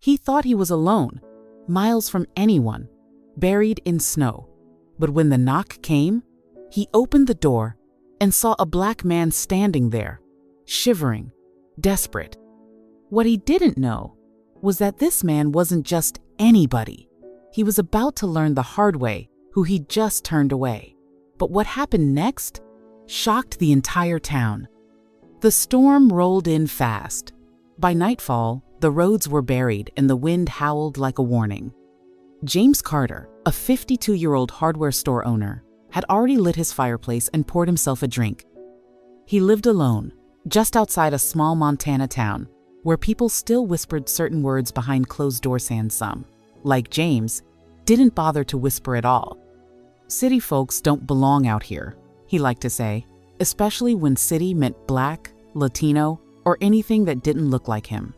He thought he was alone, miles from anyone, buried in snow. But when the knock came, he opened the door and saw a black man standing there, shivering, desperate. What he didn't know was that this man wasn't just anybody. He was about to learn the hard way who he'd just turned away. But what happened next shocked the entire town. The storm rolled in fast. By nightfall, the roads were buried and the wind howled like a warning. James Carter, a 52-year-old hardware store owner, had already lit his fireplace and poured himself a drink. He lived alone, just outside a small Montana town, where people still whispered certain words behind closed doors and some, like James, didn't bother to whisper at all. City folks don't belong out here, he liked to say, especially when city meant black, Latino, or anything that didn't look like him.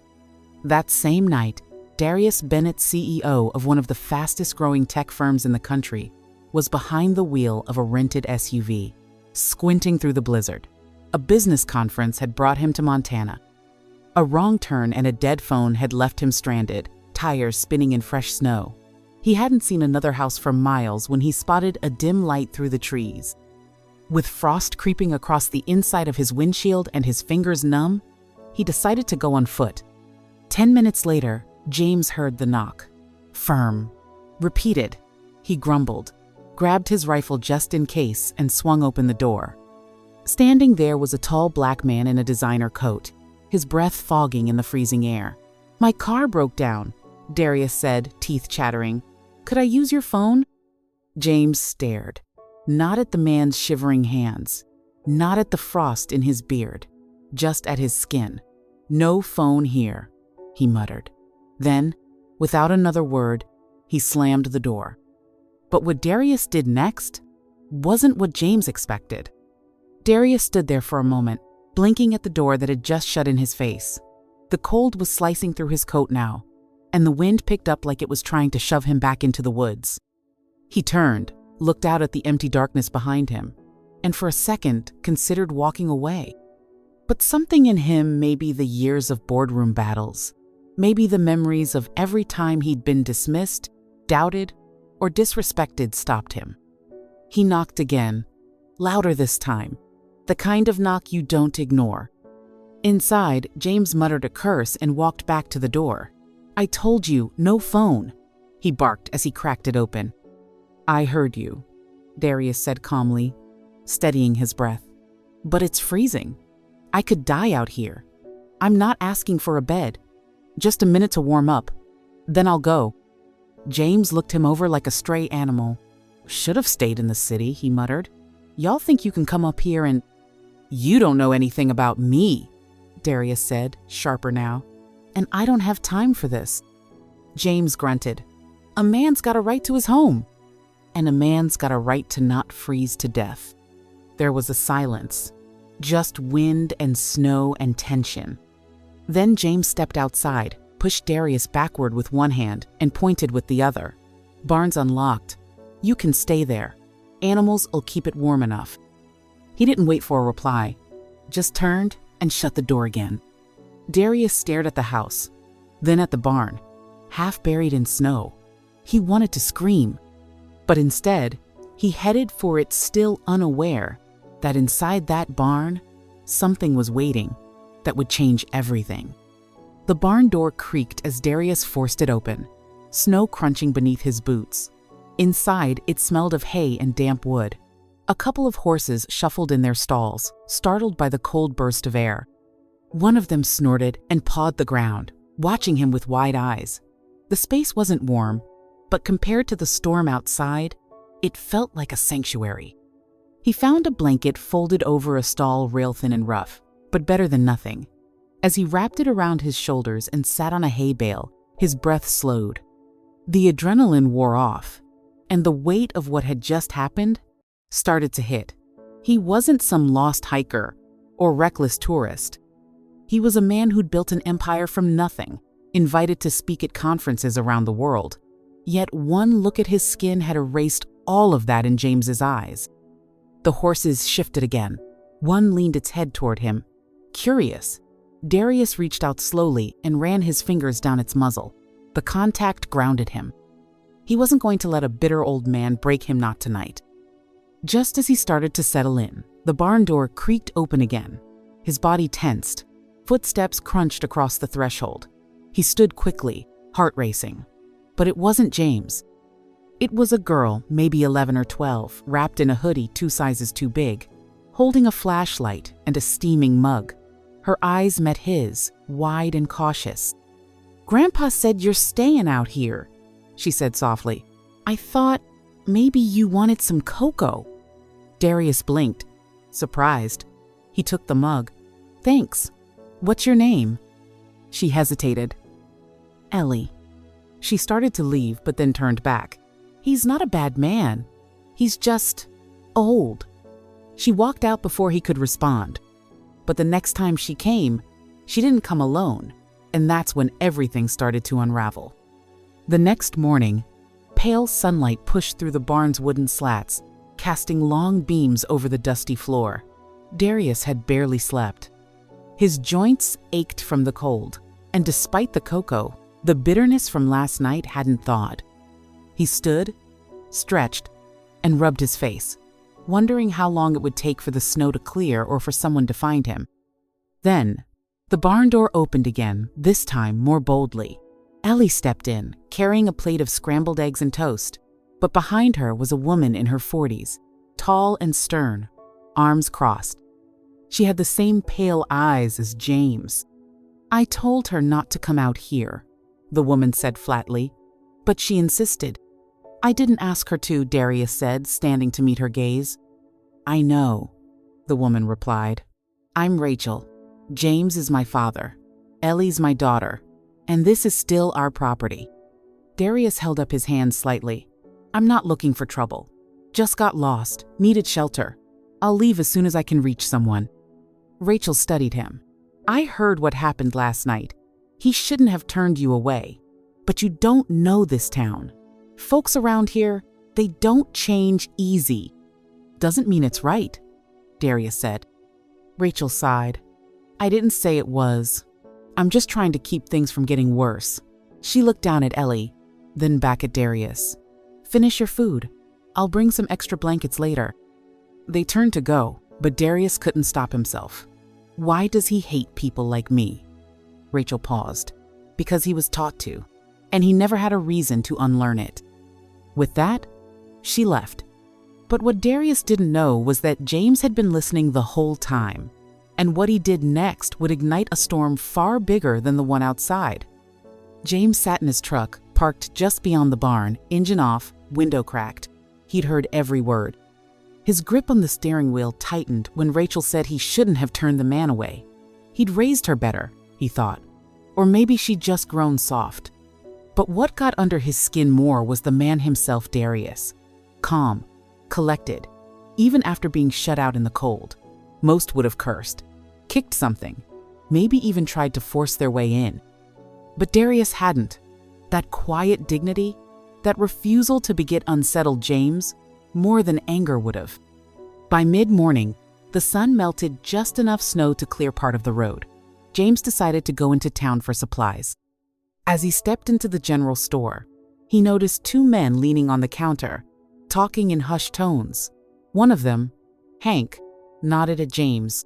That same night, Darius Bennett, CEO of one of the fastest-growing tech firms in the country, was behind the wheel of a rented SUV, squinting through the blizzard. A business conference had brought him to Montana. A wrong turn and a dead phone had left him stranded, tires spinning in fresh snow. He hadn't seen another house for miles when he spotted a dim light through the trees. With frost creeping across the inside of his windshield and his fingers numb, he decided to go on foot. 10 minutes later, James heard the knock. Firm. Repeated. He grumbled, grabbed his rifle just in case, and swung open the door. Standing there was a tall black man in a designer coat, his breath fogging in the freezing air. "My car broke down," Darius said, teeth chattering. "Could I use your phone?" James stared, not at the man's shivering hands, not at the frost in his beard, just at his skin. "No phone here," he muttered. Then, without another word, he slammed the door. But what Darius did next wasn't what James expected. Darius stood there for a moment, blinking at the door that had just shut in his face. The cold was slicing through his coat now, and the wind picked up like it was trying to shove him back into the woods. He turned, looked out at the empty darkness behind him, and for a second considered walking away. But something in him, maybe the years of boardroom battles, maybe the memories of every time he'd been dismissed, doubted, or disrespected, stopped him. He knocked again, louder this time, the kind of knock you don't ignore. Inside, James muttered a curse and walked back to the door. "I told you, no phone," he barked as he cracked it open. "I heard you," Darius said calmly, steadying his breath. "But it's freezing. I could die out here. I'm not asking for a bed. Just a minute to warm up. Then I'll go." James looked him over like a stray animal. "Should have stayed in the city," he muttered. "Y'all think you can come up here and—" "You don't know anything about me," Darius said, sharper now. "And I don't have time for this." James grunted. "A man's got a right to his home. And a man's got a right to not freeze to death." There was a silence, just wind and snow and tension. Then James stepped outside, pushed Darius backward with one hand, and pointed with the other. "Barn's unlocked. You can stay there. Animals'll keep it warm enough." He didn't wait for a reply, just turned and shut the door again. Darius stared at the house, then at the barn, half buried in snow. He wanted to scream, but instead, he headed for it, still unaware that inside that barn, something was waiting that would change everything. The barn door creaked as Darius forced it open, snow crunching beneath his boots. Inside, it smelled of hay and damp wood. A couple of horses shuffled in their stalls, startled by the cold burst of air. One of them snorted and pawed the ground, watching him with wide eyes. The space wasn't warm, but compared to the storm outside, it felt like a sanctuary. He found a blanket folded over a stall rail thin and rough, but better than nothing. As he wrapped it around his shoulders and sat on a hay bale, his breath slowed. The adrenaline wore off, and the weight of what had just happened started to hit. He wasn't some lost hiker or reckless tourist. He was a man who'd built an empire from nothing, invited to speak at conferences around the world. Yet one look at his skin had erased all of that in James's eyes. The horses shifted again. One leaned its head toward him. Curious, Darius reached out slowly and ran his fingers down its muzzle. The contact grounded him. He wasn't going to let a bitter old man break him not tonight. Just as he started to settle in, the barn door creaked open again. His body tensed. Footsteps crunched across the threshold. He stood quickly, heart racing. But it wasn't James. It was a girl, maybe 11 or 12, wrapped in a hoodie 2 sizes too big, holding a flashlight and a steaming mug. Her eyes met his, wide and cautious. "Grandpa said you're staying out here," she said softly. "I thought maybe you wanted some cocoa." Darius blinked, surprised. He took the mug. "Thanks. What's your name?" She hesitated. "Ellie." She started to leave, but then turned back. "He's not a bad man. He's just old." She walked out before he could respond. But the next time she came, she didn't come alone, and that's when everything started to unravel. The next morning, pale sunlight pushed through the barn's wooden slats, casting long beams over the dusty floor. Darius had barely slept. His joints ached from the cold, and despite the cocoa, the bitterness from last night hadn't thawed. He stood, stretched, and rubbed his face, wondering how long it would take for the snow to clear or for someone to find him. Then, the barn door opened again, this time more boldly. Ellie stepped in, carrying a plate of scrambled eggs and toast, but behind her was a woman in her 40s, tall and stern, arms crossed. She had the same pale eyes as James. "I told her not to come out here," the woman said flatly, but she insisted. "I didn't ask her to," Darius said, standing to meet her gaze. "I know," the woman replied. "I'm Rachel. James is my father. Ellie's my daughter. And this is still our property." Darius held up his hand slightly. "I'm not looking for trouble. Just got lost, needed shelter. I'll leave as soon as I can reach someone." Rachel studied him. "I heard what happened last night. He shouldn't have turned you away. But you don't know this town. Folks around here, they don't change easy." "Doesn't mean it's right," Darius said. Rachel sighed. "I didn't say it was. I'm just trying to keep things from getting worse." She looked down at Ellie, then back at Darius. "Finish your food. I'll bring some extra blankets later." They turned to go, but Darius couldn't stop himself. "Why does he hate people like me?" Rachel paused. "Because he was taught to, and he never had a reason to unlearn it." With that, she left. But what Darius didn't know was that James had been listening the whole time, and what he did next would ignite a storm far bigger than the one outside. James sat in his truck, parked just beyond the barn, engine off, window cracked. He'd heard every word. His grip on the steering wheel tightened when Rachel said he shouldn't have turned the man away. He'd raised her better, he thought. Or maybe she'd just grown soft. But what got under his skin more was the man himself, Darius. Calm, collected, even after being shut out in the cold. Most would have cursed, kicked something, maybe even tried to force their way in. But Darius hadn't. That quiet dignity, that refusal to beget unsettled James, more than anger would have. By mid-morning, the sun melted just enough snow to clear part of the road. James decided to go into town for supplies. As he stepped into the general store, he noticed 2 men leaning on the counter, talking in hushed tones. One of them, Hank, nodded at James.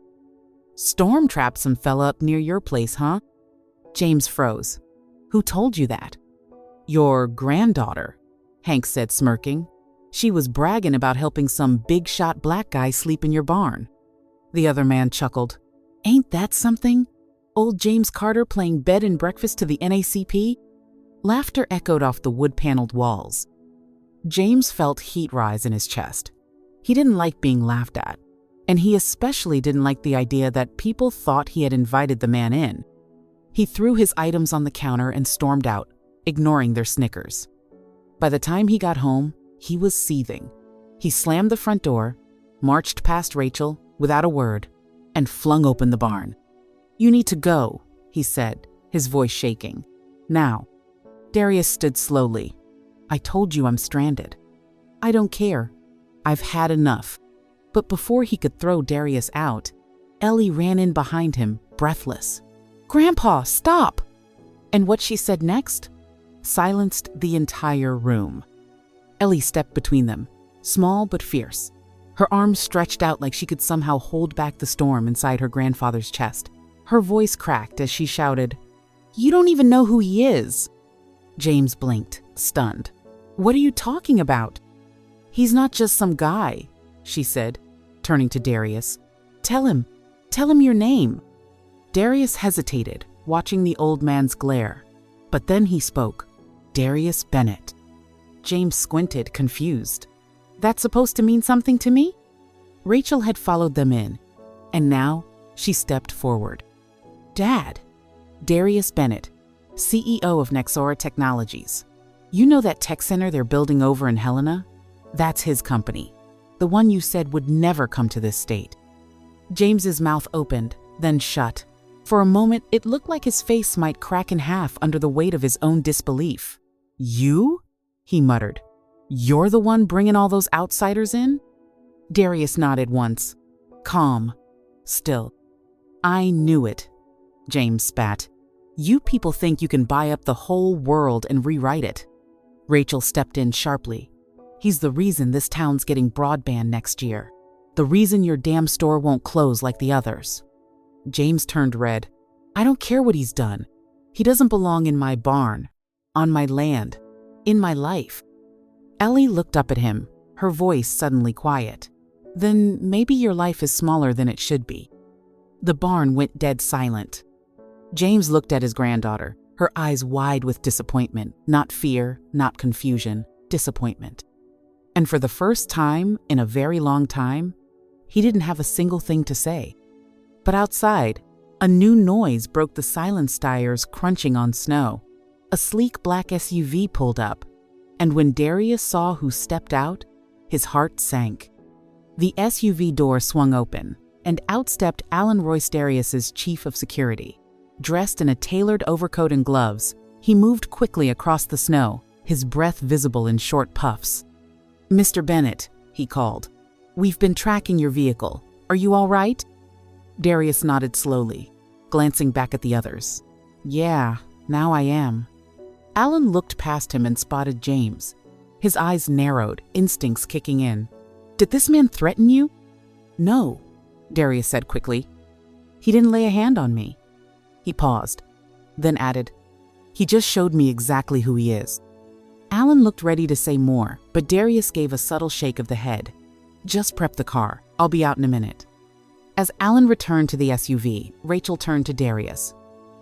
"Storm trapped some fella up near your place, huh?" James froze. "Who told you that?" "Your granddaughter," Hank said, smirking. "She was bragging about helping some big-shot black guy sleep in your barn." The other man chuckled. "Ain't that something? Old James Carter playing bed and breakfast to the NACP?" Laughter echoed off the wood-paneled walls. James felt heat rise in his chest. He didn't like being laughed at, and he especially didn't like the idea that people thought he had invited the man in. He threw his items on the counter and stormed out, ignoring their snickers. By the time he got home, he was seething. He slammed the front door, marched past Rachel without a word, and flung open the barn. "You need to go," he said, his voice shaking. "Now." Darius stood slowly. "I told you I'm stranded." "I don't care. I've had enough." But before he could throw Darius out, Ellie ran in behind him, breathless. "Grandpa, stop!" And what she said next? silenced the entire room. Ellie stepped between them, small but fierce. Her arms stretched out like she could somehow hold back the storm inside her grandfather's chest. Her voice cracked as she shouted, "You don't even know who he is!" James blinked, stunned. "What are you talking about?" "He's not just some guy," she said, turning to Darius. Tell him your name." Darius hesitated, watching the old man's glare. But then he spoke. "Darius Bennett." James squinted, confused. "That's supposed to mean something to me?" Rachel had followed them in, and now she stepped forward. "Dad, Darius Bennett, CEO of Nexora Technologies. You know that tech center they're building over in Helena? That's his company. The one you said would never come to this state." James's mouth opened, then shut. For a moment, it looked like his face might crack in half under the weight of his own disbelief. "You?" he muttered. "You're the one bringing all those outsiders in?" Darius nodded once, calm, still. "I knew it," James spat. "You people think you can buy up the whole world and rewrite it." Rachel stepped in sharply. "He's the reason this town's getting broadband next year. The reason your damn store won't close like the others." James turned red. "I don't care what he's done. He doesn't belong in my barn, on my land, in my life." Ellie looked up at him, her voice suddenly quiet. "Then maybe your life is smaller than it should be." The barn went dead silent. James looked at his granddaughter, her eyes wide with disappointment, not fear, not confusion, disappointment. And for the first time in a very long time, he didn't have a single thing to say. But outside, a new noise broke the silence. Tires crunching on snow. A sleek black SUV pulled up, and when Darius saw who stepped out, his heart sank. The SUV door swung open, and out stepped Alan Royce, Darius's chief of security. Dressed in a tailored overcoat and gloves, he moved quickly across the snow, his breath visible in short puffs. "Mr. Bennett," he called, "we've been tracking your vehicle. Are you all right?" Darius nodded slowly, glancing back at the others. "Yeah, now I am." Alan looked past him and spotted James. His eyes narrowed, instincts kicking in. "Did this man threaten you?" "No," Darius said quickly. "He didn't lay a hand on me." He paused, then added, "He just showed me exactly who he is." Alan looked ready to say more, but Darius gave a subtle shake of the head. "Just prep the car. I'll be out in a minute." As Alan returned to the SUV, Rachel turned to Darius.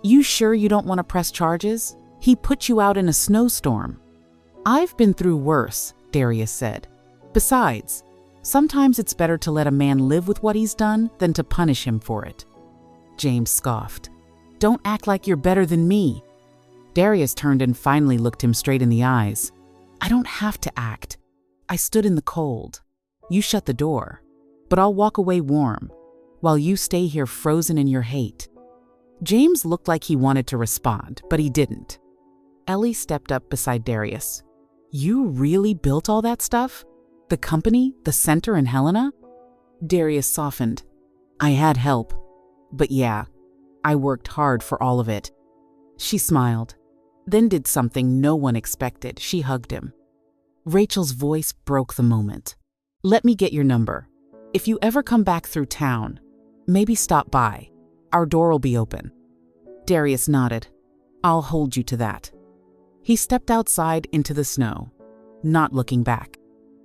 "You sure you don't want to press charges? He put you out in a snowstorm." "I've been through worse," Darius said. "Besides, sometimes it's better to let a man live with what he's done than to punish him for it." James scoffed. "Don't act like you're better than me." Darius turned and finally looked him straight in the eyes. "I don't have to act. I stood in the cold. You shut the door. But I'll walk away warm, while you stay here frozen in your hate." James looked like he wanted to respond, but he didn't. Ellie stepped up beside Darius. "You really built all that stuff? The company, the center in Helena?" Darius softened. "I had help. But yeah, I worked hard for all of it." She smiled, then did something no one expected. She hugged him. Rachel's voice broke the moment. "Let me get your number. If you ever come back through town, maybe stop by. Our door will be open." Darius nodded. "I'll hold you to that." He stepped outside into the snow, not looking back.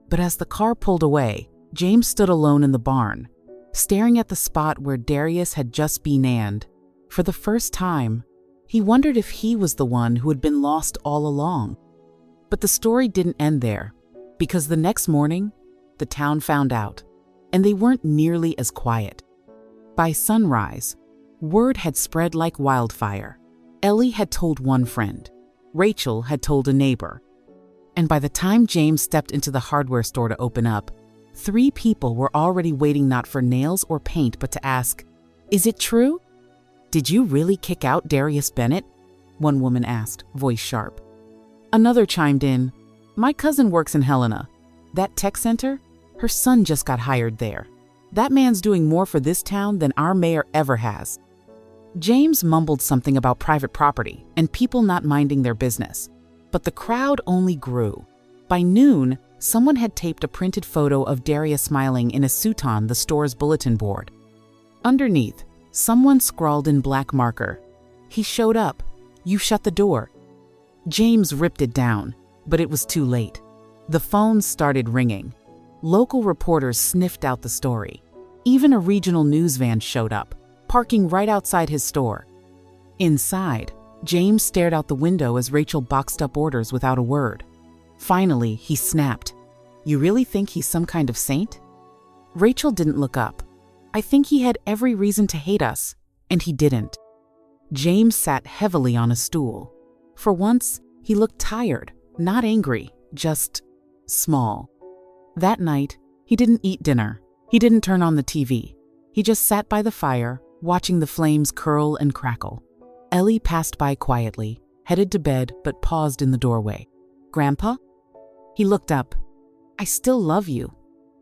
But as the car pulled away, James stood alone in the barn, staring at the spot where Darius had just been named. For the first time, he wondered if he was the one who had been lost all along. But the story didn't end there, because the next morning, the town found out, and they weren't nearly as quiet. By sunrise, word had spread like wildfire. Ellie had told one friend. Rachel had told a neighbor. And by the time James stepped into the hardware store to open up, 3 people were already waiting not for nails or paint, but to ask, "Is it true? Did you really kick out Darius Bennett?" One woman asked, voice sharp. Another chimed in, "My cousin works in Helena. That tech center? Her son just got hired there. That man's doing more for this town than our mayor ever has." James mumbled something about private property and people not minding their business. But the crowd only grew. By noon, someone had taped a printed photo of Darius smiling in a suit on the store's bulletin board. Underneath, someone scrawled in black marker, "He showed up. You shut the door." James ripped it down, but it was too late. The phones started ringing. Local reporters sniffed out the story. Even a regional news van showed up, parking right outside his store. Inside, James stared out the window as Rachel boxed up orders without a word. Finally, he snapped, "You really think he's some kind of saint?" Rachel didn't look up. "I think he had every reason to hate us, and he didn't." James sat heavily on a stool. For once, he looked tired, not angry, just small. That night, he didn't eat dinner. He didn't turn on the TV. He just sat by the fire, watching the flames curl and crackle. Ellie passed by quietly, headed to bed, but paused in the doorway. "Grandpa?" He looked up. "I still love you,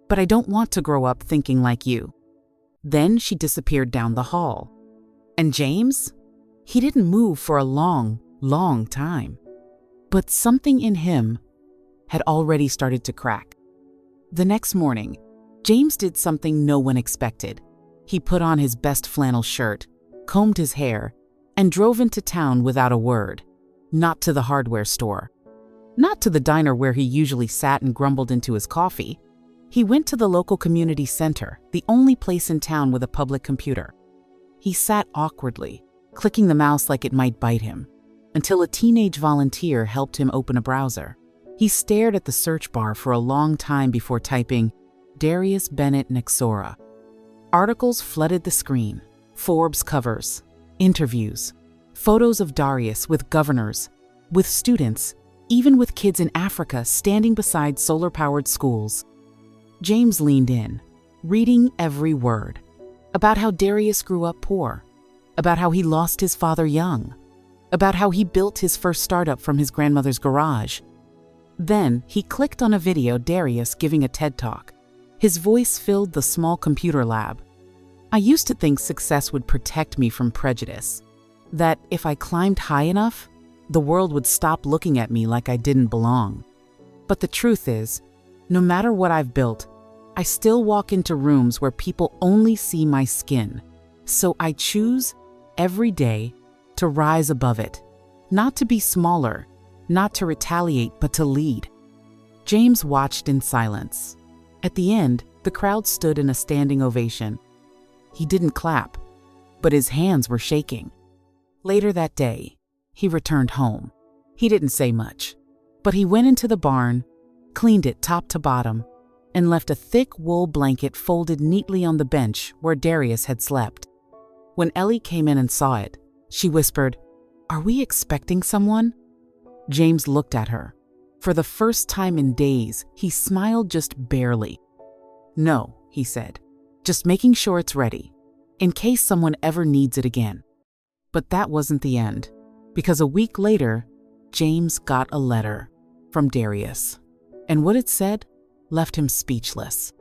but I don't want to grow up thinking like you." Then she disappeared down the hall. And James? He didn't move for a long, long time. But something in him had already started to crack. The next morning, James did something no one expected. He put on his best flannel shirt, combed his hair, and drove into town without a word. Not to the hardware store. Not to the diner where he usually sat and grumbled into his coffee. He went to the local community center, the only place in town with a public computer. He sat awkwardly, clicking the mouse like it might bite him, until a teenage volunteer helped him open a browser. He stared at the search bar for a long time before typing, "Darius Bennett Nexora." Articles flooded the screen. Forbes covers, interviews, photos of Darius with governors, with students, even with kids in Africa standing beside solar-powered schools. James leaned in, reading every word. About how Darius grew up poor, about how he lost his father young, about how he built his first startup from his grandmother's garage. Then he clicked on a video Darius giving a TED Talk. His voice filled the small computer lab. "I used to think success would protect me from prejudice, that if I climbed high enough, the world would stop looking at me like I didn't belong. But the truth is, no matter what I've built, I still walk into rooms where people only see my skin. So I choose every day to rise above it, not to be smaller, not to retaliate, but to lead." James watched in silence. At the end, the crowd stood in a standing ovation. He didn't clap, but his hands were shaking. Later that day, he returned home. He didn't say much, but he went into the barn, cleaned it top to bottom, and left a thick wool blanket folded neatly on the bench where Darius had slept. When Ellie came in and saw it, she whispered, "Are we expecting someone?" James looked at her. For the first time in days, he smiled just barely. "No," he said, "just making sure it's ready, in case someone ever needs it again." But that wasn't the end, because a week later, James got a letter from Darius, and what it said left him speechless.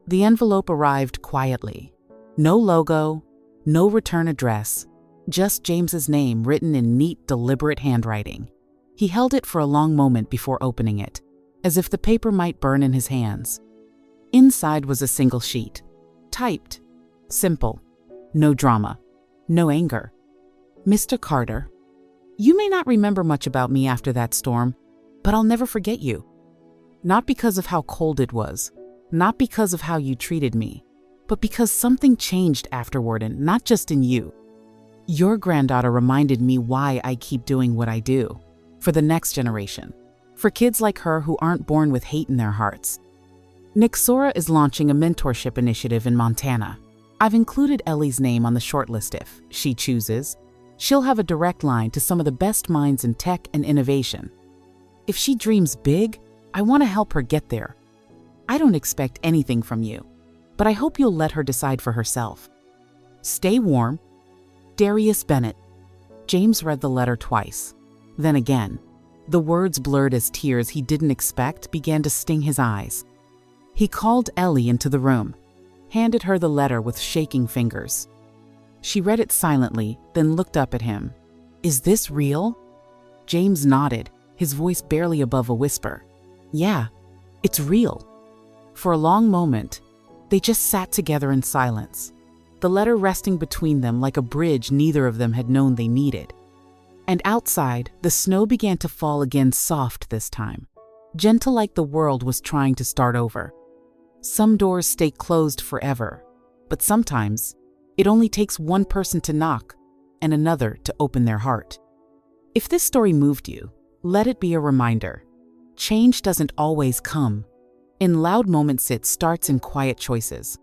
The envelope arrived quietly. No logo, no return address, just James's name written in neat, deliberate handwriting. He held it for a long moment before opening it, as if the paper might burn in his hands. Inside was a single sheet, typed, simple, no drama, no anger. "Mr. Carter, you may not remember much about me after that storm, but I'll never forget you. Not because of how cold it was, not because of how you treated me, but because something changed afterward, and not just in you. Your granddaughter reminded me why I keep doing what I do. For the next generation. For kids like her who aren't born with hate in their hearts. Nexora is launching a mentorship initiative in Montana. I've included Ellie's name on the shortlist if she chooses. She'll have a direct line to some of the best minds in tech and innovation. If she dreams big, I want to help her get there. I don't expect anything from you, but I hope you'll let her decide for herself. Stay warm. Darius Bennett." James read the letter twice. Then again, the words blurred as tears he didn't expect began to sting his eyes. He called Ellie into the room, handed her the letter with shaking fingers. She read it silently, then looked up at him. "Is this real?" James nodded, his voice barely above a whisper. Yeah, it's real. For a long moment, they just sat together in silence, the letter resting between them like a bridge neither of them had known they needed. And outside, the snow began to fall again, soft this time, gentle like the world was trying to start over. Some doors stay closed forever, but sometimes it only takes one person to knock and another to open their heart. If this story moved you, let it be a reminder. Change doesn't always come in loud moments, it starts in quiet choices.